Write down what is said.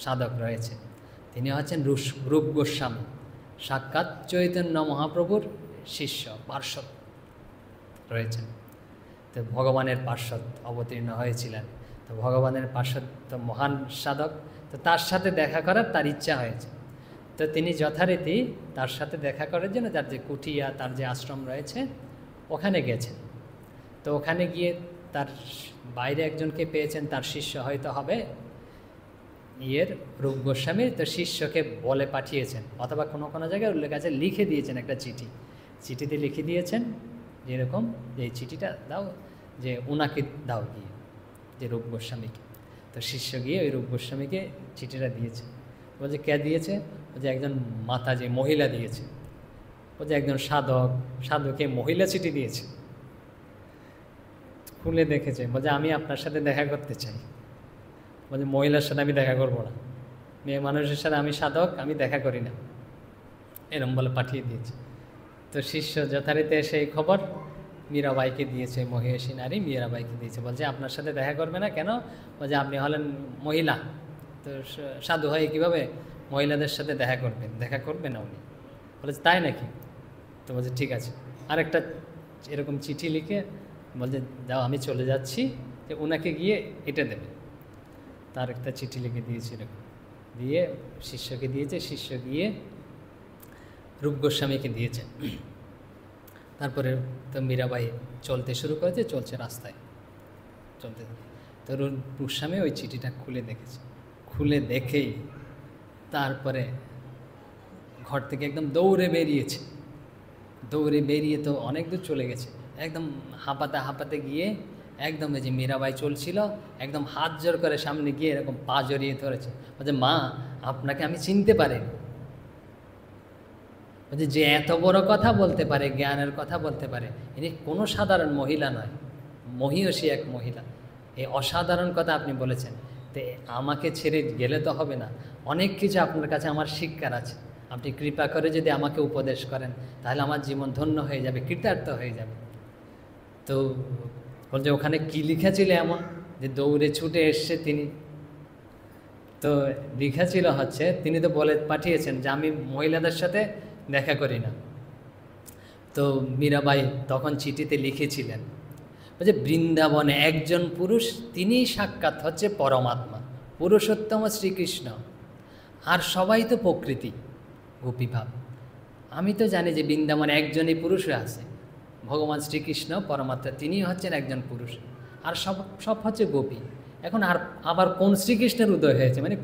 সাধক রয়েছে, তিনি হচ্ছেন রূপ গোস্বামী, সাক্ষাৎ চৈতন্য মহাপ্রভুর শিষ্য পার্শ্বদ রয়েছেন। তো ভগবানের পার্শ্বদ অবতীর্ণ হয়েছিলেন। তো ভগবানের পার্শ্বদ তো মহান সাধক, তো তার সাথে দেখা করার তার ইচ্ছা হয়েছে। তো তিনি যথারীতি তার সাথে দেখা করার জন্য তার যে কুটিয়া, তার যে আশ্রম রয়েছে ওখানে গেছেন। তো ওখানে গিয়ে তার বাইরে একজনকে পেয়েছেন, তার শিষ্য হয়তো হবে রূপ গোস্বামী, তো শিষ্যকে বলে পাঠিয়েছেন, অথবা কোনো কোনো জায়গায় উল্লেখ আছে লিখে দিয়েছেন একটা চিঠিতে লিখে দিয়েছেন যেরকম যে এই চিঠিটা দাও, যে ওনাকে দাও গিয়ে, যে রূপ গোস্বামীকে। তো শিষ্য গিয়ে ওই রূপ গোস্বামীকে চিঠিটা দিয়েছে। বলছে কে দিয়েছে? বলছে একজন মাতা, যে মহিলা দিয়েছে। বলছে একজন সাধকে মহিলা চিঠি দিয়েছে। খুলে দেখেছে, বলছে আমি আপনার সাথে দেখা করতে চাই। বলছে মহিলার সাথে আমি দেখা করবো না, মেয়ে মানুষের সাথে আমি সাধক, আমি দেখা করি না, এরম বলে পাঠিয়ে দিয়েছে। তো শিষ্য যথারীতি সেই খবর মীরাবাইকে দিয়েছে, মহিষী নারী মীরাবাইকে দিয়েছে। বলছে আপনার সাথে দেখা করবে না কেন? বলছে আপনি হলেন মহিলা, তো সাধু হয়ে কীভাবে মহিলাদের সাথে দেখা করবে না উনি। বলেছে তাই নাকি? তো বলছে ঠিক আছে, আরেকটা এরকম চিঠি লিখে বলছে যাও আমি চলে যাচ্ছি, যে ওনাকে গিয়ে এটা দেবে। তার একটা চিঠি লিখে দিয়েছে, এরকম দিয়ে শিষ্যকে দিয়েছে। শিষ্য গিয়ে রূপ গোস্বামীকে দিয়েছে। তারপরে তো মীরাবাই চলতে শুরু করেছে, চলছে রাস্তায় চলতে। তো রূপ গোস্বামী ওই চিঠিটা খুলে দেখেছে। খুলে দেখেই তারপরে ঘর থেকে একদম দৌড়ে বেরিয়ে তো অনেক দূর চলে গেছে, একদম হাঁপাতে গিয়ে একদম এই যে মীরাবাই চলছিল, একদম হাত জোর করে সামনে গিয়ে এরকম পা জড়িয়ে ধরেছে। বলছে মা, আপনাকে আমি চিনতে পারিনি। বলছে যে এত বড় কথা বলতে পারে, জ্ঞানের কথা বলতে পারে, ইনি কোনো সাধারণ মহিলা নয়, মহিষী এক মহিলা। এই অসাধারণ কথা আপনি বলেছেন, তো আমাকে ছেড়ে গেলে তো হবে না, অনেক কিছু আপনার কাছে আমার শিক্ষার আছে। আপনি কৃপা করে যদি আমাকে উপদেশ করেন তাহলে আমার জীবন ধন্য হয়ে যাবে, কৃতার্থ হয়ে যাবে। তো বলছে ওখানে কী লিখেছিল এমন যে দৌড়ে ছুটে এসছে তিনি? তো লিখা ছিল হচ্ছে, তিনি তো বলে পাঠিয়েছেন যে আমি মহিলাদের সাথে দেখা করি না। তো মীরাবাই তখন চিঠিতে লিখেছিলেন, বলছে বৃন্দাবনে একজন পুরুষ, তিনিই সাক্ষাৎ হচ্ছে পরমাত্মা, পুরুষোত্তম শ্রীকৃষ্ণ, আর সবাই তো প্রকৃতি গোপীভাব। আমি তো জানি যে বৃন্দাবনে একজনই পুরুষ আছে, ভগবান শ্রীকৃষ্ণ পরমাত্মা, তিনিই হচ্ছেন একজন পুরুষ, আর সব হচ্ছে গোপী। এখন আবার কোন শ্রীকৃষ্ণের উদয় হয়েছে, মানে